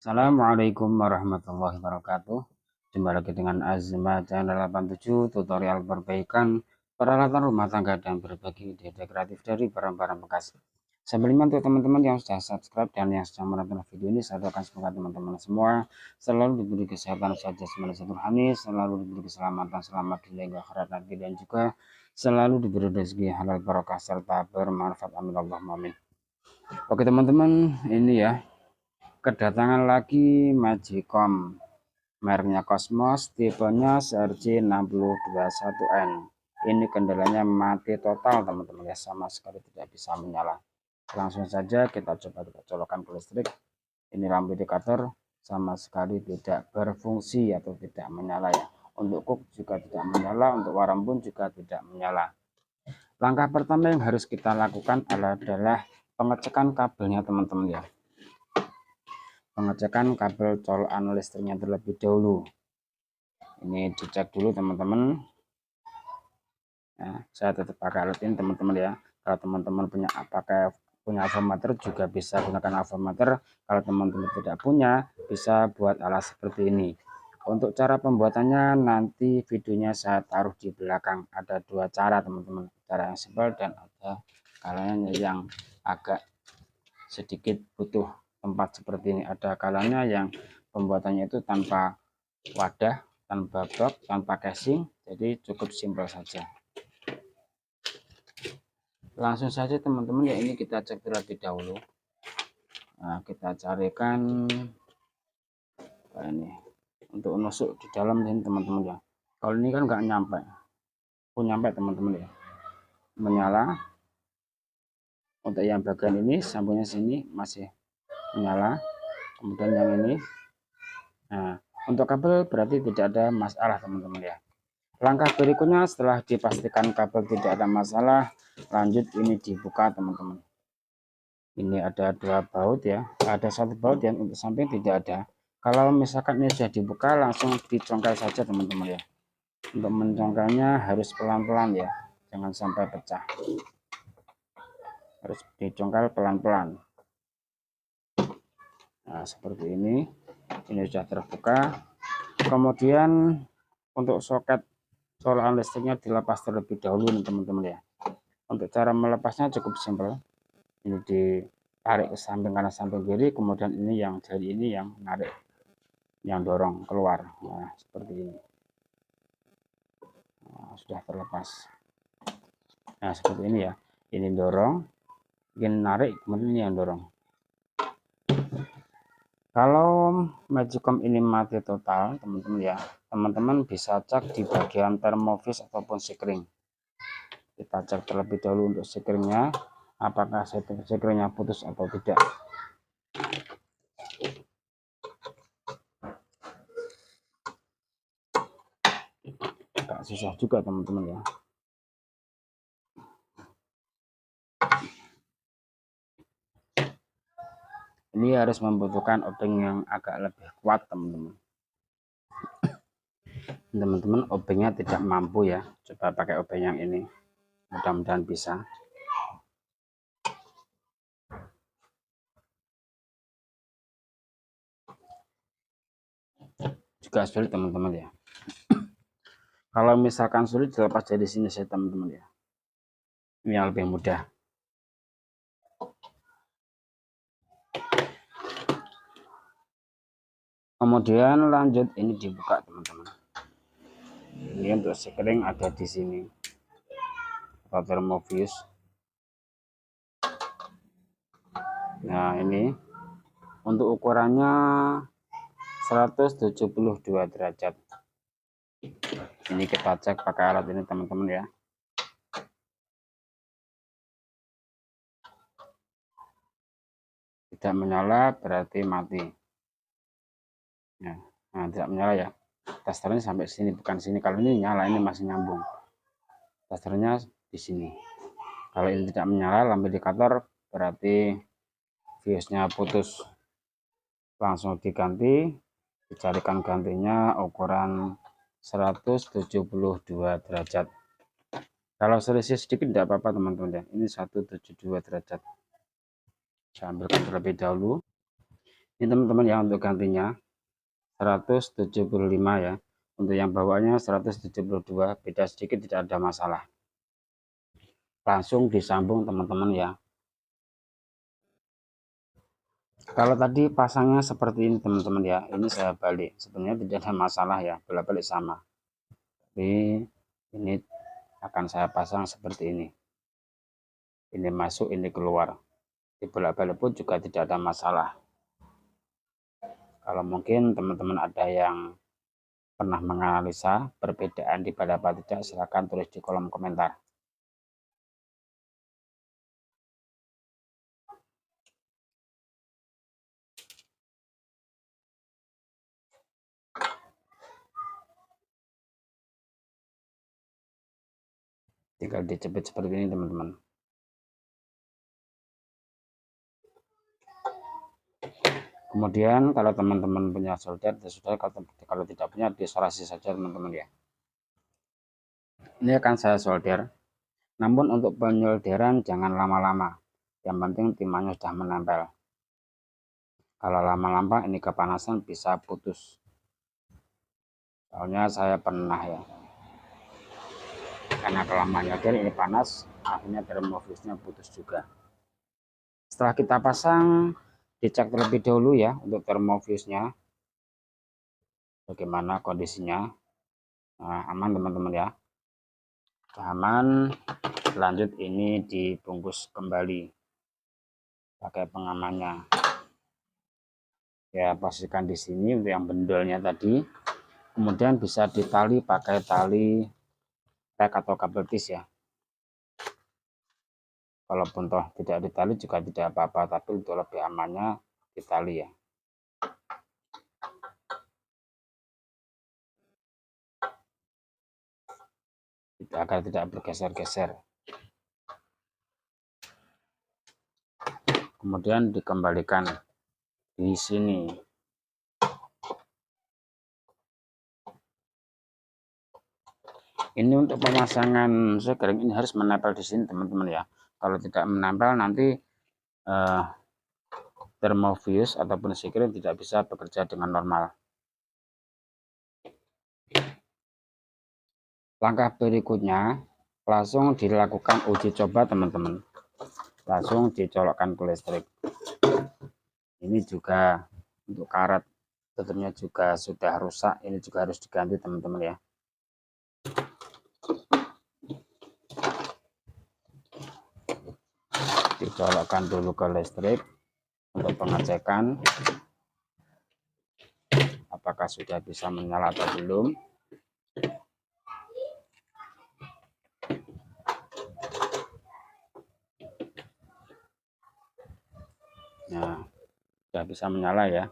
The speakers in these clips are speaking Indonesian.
Assalamualaikum warahmatullahi wabarakatuh. Jumpa lagi dengan Azma channel 87 tutorial perbaikan peralatan rumah tangga dan berbagi ide kreatif dari barang-barang bekas. Sebelumnya untuk teman-teman yang sudah subscribe dan yang sudah menonton video ini, saya doakan semoga teman-teman semua selalu diberi kesehatan saja semangat rohani, selalu diberi keselamatan selamat di akhirat nanti, dan juga selalu diberi rezeki halal barokah serta bermanfaat, amin Allahumma amin. Oke teman-teman, ini ya, kedatangan lagi Magicom, mereknya Cosmos, tipenya CRJ6021N. Ini kendalanya mati total teman-teman ya, sama sekali tidak bisa menyala. Langsung saja kita coba colokkan ke listrik. Ini lampu indikator sama sekali tidak berfungsi atau tidak menyala ya. Untuk cook juga tidak menyala, untuk warm pun juga tidak menyala. Langkah pertama yang harus kita lakukan adalah pengecekan kabelnya teman-teman ya. Pengecekan kabel colokan listriknya terlebih dahulu. Ini dicek dulu teman-teman. Nah, saya tetap pakai alat ini teman-teman ya. Kalau teman-teman punya avometer juga bisa gunakan avometer. Kalau teman-teman tidak punya, bisa buat alat seperti ini. Untuk cara pembuatannya nanti videonya saya taruh di belakang. Ada dua cara teman-teman, cara yang simpel dan ada kalanya yang agak sedikit butuh tempat seperti ini. Ada kalanya yang pembuatannya itu tanpa wadah, tanpa box, tanpa casing, jadi cukup simpel saja. Langsung saja teman-teman ya, ini kita cek terlebih dahulu. Nah, kita carikan ini untuk nusuk di dalam ini teman-teman ya. Kalau ini kan nggak nyampe, nyampe teman-teman ya, menyala. Untuk yang bagian ini sambungnya sini masih menyala, kemudian yang ini. Nah, untuk kabel berarti tidak ada masalah teman-teman ya. Langkah berikutnya setelah dipastikan kabel tidak ada masalah, lanjut ini dibuka teman-teman. Ini ada dua baut ya, ada satu baut yang untuk samping tidak ada. Kalau misalkan ini sudah dibuka, langsung dicongkel saja teman-teman ya. Untuk mencongkelnya harus pelan-pelan ya, jangan sampai pecah. Harus dicongkel pelan-pelan. Nah, seperti ini sudah terbuka. Kemudian untuk soket colokan listriknya dilepas terlebih dahulu nih teman-teman ya. Untuk cara melepasnya cukup simpel. Ini ditarik ke samping kanan samping kiri, kemudian ini yang jari ini yang narik, yang dorong keluar. Nah, seperti ini. Nah, sudah terlepas. Nah, seperti ini ya. Ini dorong, ini narik, kemudian ini yang dorong. Kalau Magicom ini mati total teman-teman ya, teman-teman bisa cek di bagian termovis ataupun sekring. Kita cek terlebih dahulu untuk sekringnya, apakah sekringnya putus atau tidak. Agak susah juga teman-teman ya. Ini harus membutuhkan obeng yang agak lebih kuat teman-teman. Teman-teman obengnya tidak mampu ya, coba pakai obeng yang ini, mudah-mudahan bisa. Juga sulit teman-teman ya. Kalau misalkan sulit, dilepas dari sini saya teman-teman ya, ini yang lebih mudah. Kemudian lanjut ini dibuka teman-teman. Ini untuk sekring ada di sini, atau termovis. Nah, ini untuk ukurannya 172 derajat. Ini kita cek pakai alat ini teman-teman ya. Tidak menyala berarti mati. Nah, tidak menyala ya. Testernya sampai sini, bukan sini. Kalau ini nyala, ini masih nyambung. Testernya di sini. Kalau ini tidak menyala, lampu indikator berarti fuse-nya putus. Langsung diganti, dicarikan gantinya ukuran 172 derajat. Kalau selisih sedikit tidak apa-apa teman-teman ya. Ini 172 derajat. Saya ambilkan terlebih dahulu. Ini teman-teman ya, untuk gantinya 175 ya. Untuk yang bawahnya 172, beda sedikit tidak ada masalah. Langsung disambung teman-teman ya. Kalau tadi pasangnya seperti ini teman-teman ya, ini saya balik. Sebenarnya tidak ada masalah ya, bolak-balik sama. Tapi ini akan saya pasang seperti ini. Ini masuk, ini keluar. Di bolak-balik pun juga tidak ada masalah. Kalau mungkin teman-teman ada yang pernah menganalisa perbedaan di apa tidak, silahkan tulis di kolom komentar. Tinggal dijepit seperti ini teman-teman. Kemudian kalau teman-teman punya solder, sudah, kalau tidak punya diisolasi saja teman-teman ya. Ini akan saya solder. Namun untuk penyolderan jangan lama-lama. Yang penting timahnya sudah menempel. Kalau lama-lama ini kepanasan bisa putus. Soalnya saya pernah ya. Karena kelamaan nyolder ini panas, akhirnya termofusnya putus juga. Setelah kita pasang, dicek terlebih dahulu ya untuk termofusnya. Bagaimana kondisinya. Nah, aman teman-teman ya. Aman. Lanjut ini dibungkus kembali pakai pengamannya. Ya, pastikan di sini untuk yang bendolnya tadi. Kemudian bisa ditali pakai tali rek atau kabel tis ya. Kalaupun toh tidak ditali juga tidak apa-apa, tapi untuk lebih amannya ditali ya. Agar tidak bergeser-geser. Kemudian dikembalikan di sini. Ini untuk pemasangan sekring ini harus menempel di sini teman-teman ya. Kalau tidak menempel nanti termofuse ataupun sekring tidak bisa bekerja dengan normal. Langkah berikutnya langsung dilakukan uji coba teman-teman. Langsung dicolokkan ke listrik. Ini juga untuk karet tutupnya juga sudah rusak, ini juga harus diganti teman-teman ya. Dicolokkan dulu ke listrik untuk pengecekan apakah sudah bisa menyala atau belum. Nah, sudah bisa menyala ya.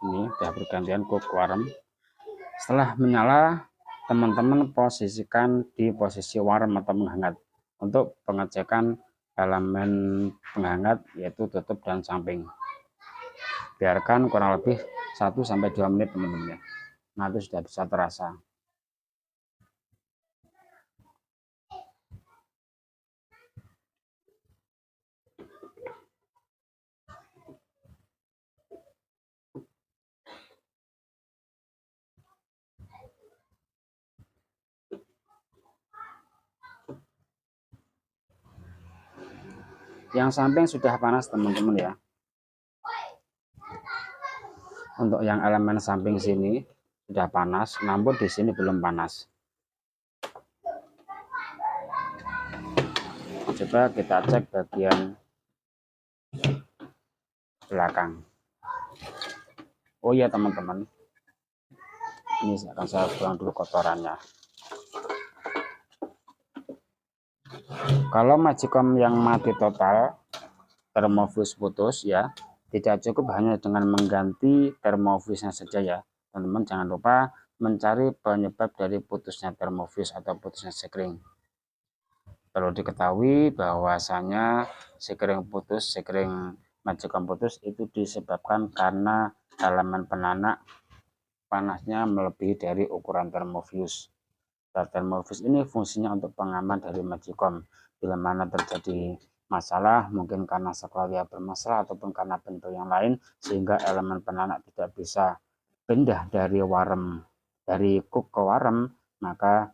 Ini sudah bergantian cook warm. Setelah menyala, teman-teman posisikan di posisi warm atau menghangat untuk pengecekan elemen penghangat, yaitu tutup dan samping. Biarkan kurang lebih 1-2 menit teman-teman ya. Nah, itu sudah bisa terasa. Yang samping sudah panas teman-teman ya. Untuk yang elemen samping sini sudah panas, namun di sini belum panas. Coba kita cek bagian belakang. Oh ya teman-teman, ini akan saya buang dulu kotorannya. Kalau magicom yang mati total, termofuse putus ya, tidak cukup hanya dengan mengganti termofuse-nya saja ya. Teman-teman jangan lupa mencari penyebab dari putusnya termofuse atau putusnya sekring. Perlu diketahui bahwasanya sekring putus, sekring magicom putus itu disebabkan karena elemen penanak panasnya melebihi dari ukuran termofuse. Termofuse ini fungsinya untuk pengaman dari magicom. Bila mana terjadi masalah, mungkin karena sekelarnya bermasalah ataupun karena bentuk yang lain, sehingga elemen penanak tidak bisa pindah dari cook ke warem, maka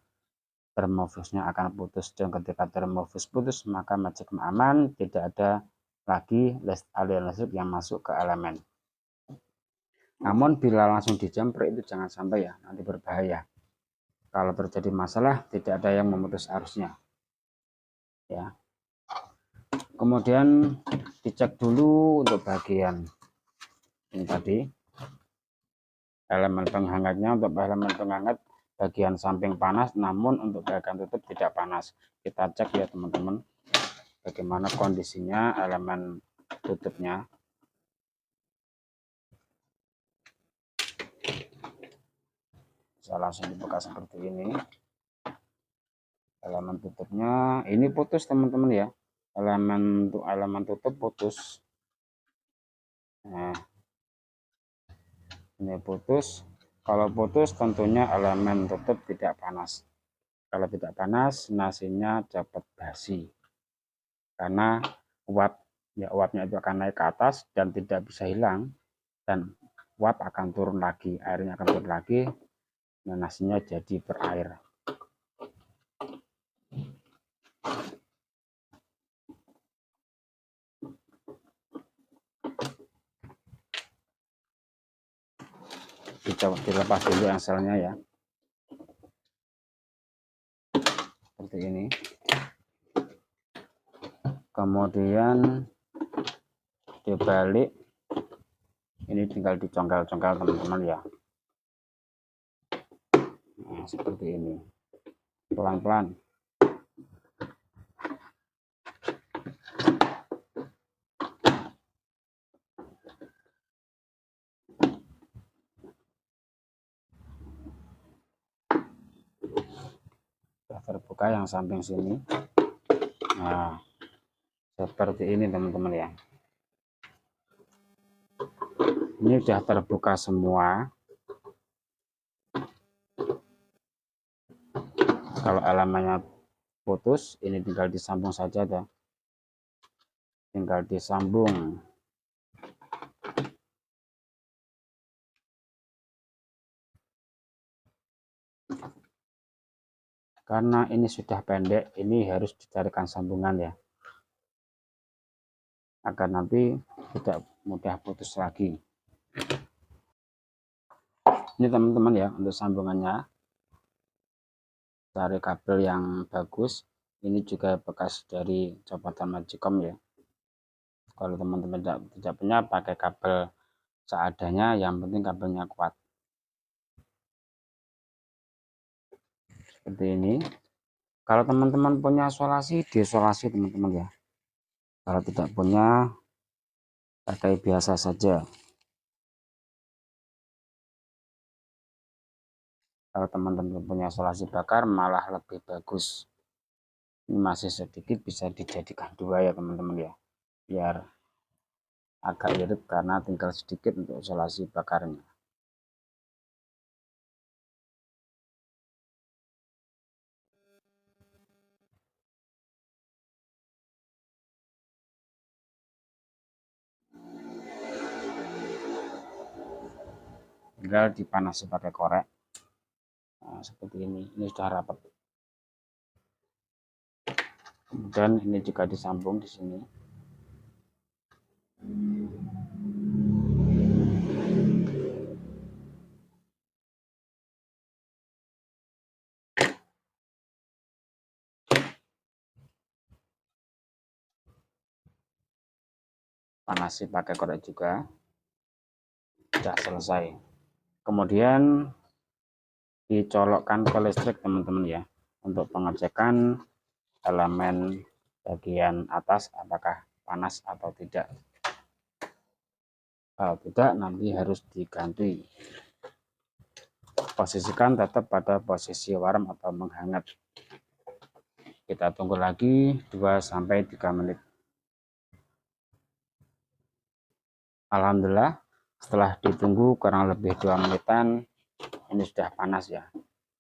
termofusnya akan putus. Dan ketika termofus putus, maka magicom aman, tidak ada lagi aliran listrik yang masuk ke elemen. Namun bila langsung dijamper itu jangan sampai ya, nanti berbahaya. Kalau terjadi masalah tidak ada yang memutus arusnya. Ya. Kemudian dicek dulu untuk bagian ini tadi elemen penghangatnya. Untuk elemen penghangat bagian samping panas, namun untuk bagian tutup tidak panas. Kita cek ya teman-teman, bagaimana kondisinya elemen tutupnya. Bisa langsung dibuka seperti ini. Elemen tutupnya ini putus teman-teman ya, elemen tutup putus. Nah, ini putus. Kalau putus tentunya elemen tutup tidak panas. Kalau tidak panas, nasinya dapat basi karena uapnya itu akan naik ke atas dan tidak bisa hilang, dan uap akan turun lagi, airnya akan turun lagi, dan nasinya jadi berair. Dilepas dulu engselnya ya, seperti ini. Kemudian dibalik, ini tinggal dicongkel-congkel teman-teman ya. Nah, seperti ini, pelan-pelan. Terbuka yang samping sini. Nah, seperti ini teman-teman ya. Ini sudah terbuka semua. Kalau elemennya putus, ini tinggal disambung saja ya. Tinggal disambung. Karena ini sudah pendek, ini harus dicarikan sambungan ya, agar nanti tidak mudah putus lagi. Ini teman-teman ya, untuk sambungannya cari kabel yang bagus. Ini juga bekas dari copotan magicom ya. Kalau teman-teman tidak punya, pakai kabel seadanya, yang penting kabelnya kuat. Seperti ini. Kalau teman-teman punya isolasi, diisolasi teman-teman ya. Kalau tidak punya, pakai biasa saja. Kalau teman-teman punya isolasi bakar, malah lebih bagus. Ini masih sedikit, bisa dijadikan 2 ya teman-teman ya, biar agak irit karena tinggal sedikit untuk isolasi bakarnya. Tinggal dipanasi pakai korek. Nah, seperti ini sudah rapat. Kemudian ini juga disambung di sini. Panasi pakai korek juga. Sudah selesai. Kemudian dicolokkan ke listrik teman-teman ya, untuk pengecekan elemen bagian atas apakah panas atau tidak. Kalau tidak, nanti harus diganti. Posisikan tetap pada posisi warm atau menghangat. Kita tunggu lagi 2-3 menit. Alhamdulillah, setelah ditunggu kurang lebih 2 menitan, ini sudah panas ya,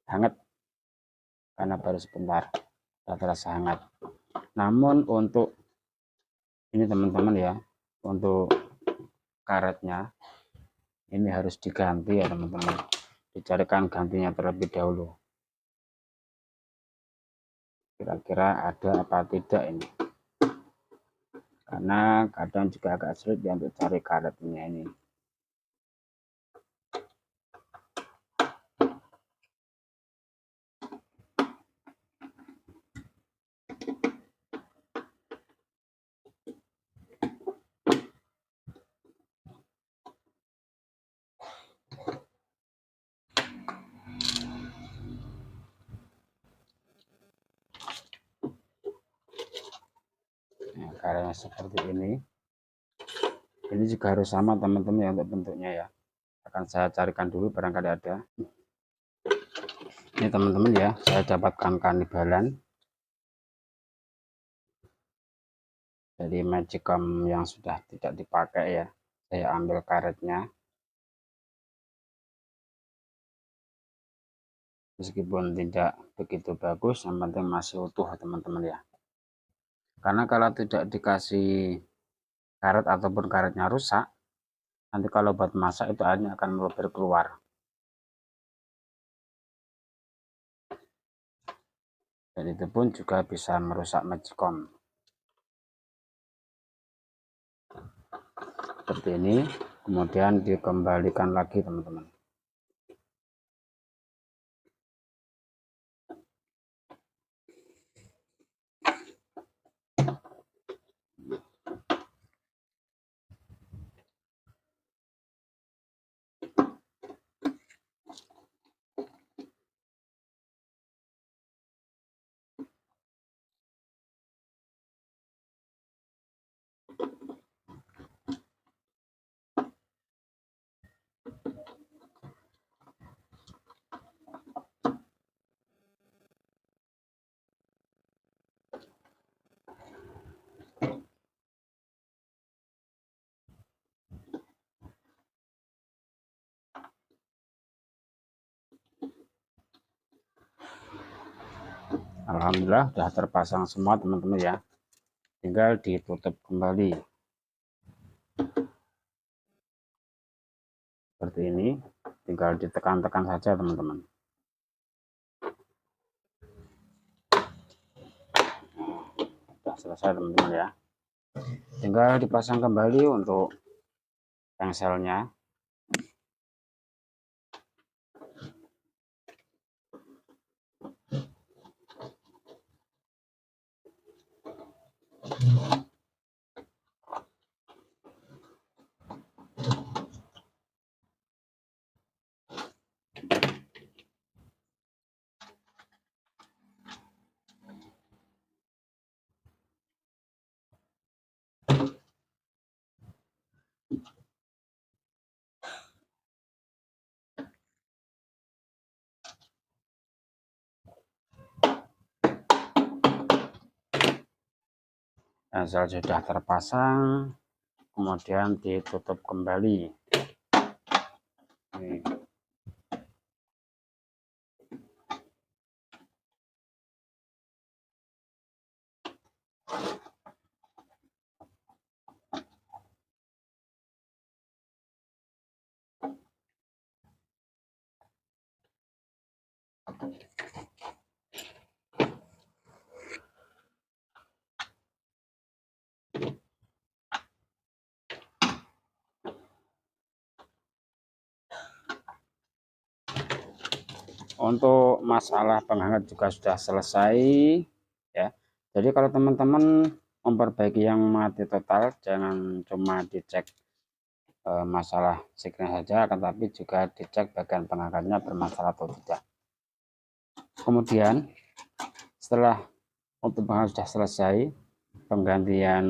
hangat, karena baru sebentar sudah terasa hangat. Namun untuk Ini teman-teman ya, untuk karetnya ini harus diganti ya teman-teman, dicarikan gantinya terlebih dahulu, kira-kira ada apa tidak ini, karena kadang juga agak sulit ya untuk cari karetnya ini. Nah, karetnya seperti ini juga harus sama teman-teman ya untuk bentuknya ya. Akan saya carikan dulu barangkali ada. Ini teman-teman ya, saya dapatkan kanibalan dari magicom yang sudah tidak dipakai ya. Saya ambil karetnya, meskipun tidak begitu bagus, yang penting masih utuh teman-teman ya. Karena kalau tidak dikasih karet ataupun karetnya rusak, nanti kalau buat masak itu airnya akan meluber keluar. Dan itu pun juga bisa merusak magicom. Seperti ini, kemudian dikembalikan lagi teman-teman. Alhamdulillah sudah terpasang semua teman-teman ya, tinggal ditutup kembali seperti ini, tinggal ditekan-tekan saja teman-teman. Sudah selesai teman-teman ya, tinggal dipasang kembali untuk pengselnya. Ponsel sudah terpasang, kemudian ditutup kembali. Ini. Untuk masalah penghangat juga sudah selesai ya. Jadi kalau teman-teman memperbaiki yang mati total, jangan cuma dicek masalah sikring saja, akan tapi juga dicek bagian pengangkatnya bermasalah atau tidak. Kemudian setelah untuk penghangat sudah selesai, penggantian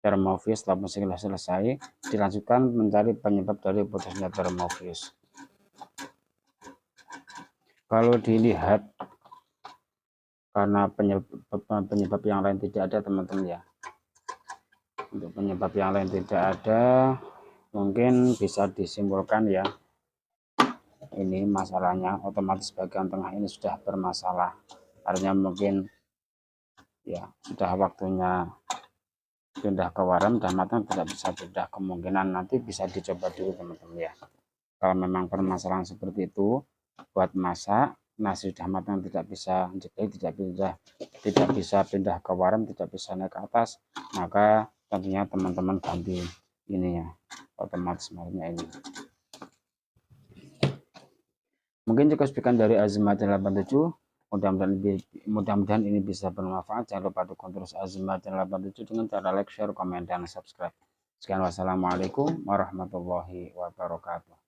termofuse setelah mesin sudah selesai, dilanjutkan mencari penyebab dari putusnya termofuse. Kalau dilihat karena penyebab yang lain tidak ada teman-teman ya, untuk penyebab yang lain tidak ada, mungkin bisa disimpulkan ya, ini masalahnya otomatis bagian tengah ini sudah bermasalah, artinya mungkin ya sudah waktunya pindah ke waram, sudah matang, tidak bisa pindah, kemungkinan nanti bisa dicoba dulu teman-teman ya. Kalau memang permasalahan seperti itu buat masak nasi sudah matang tidak bisa jepit, tidak bisa pindah ke waram, tidak bisa naik ke atas, maka tentunya teman-teman ganti ini ya, otomatis ini. Mungkin cukup sekian dari Azimah 87. Mudah-mudahan ini bisa bermanfaat. Jangan lupa dukung terus Azimah 87 dengan cara like, share, komen, dan subscribe. Sekian, wassalamualaikum warahmatullahi wabarakatuh.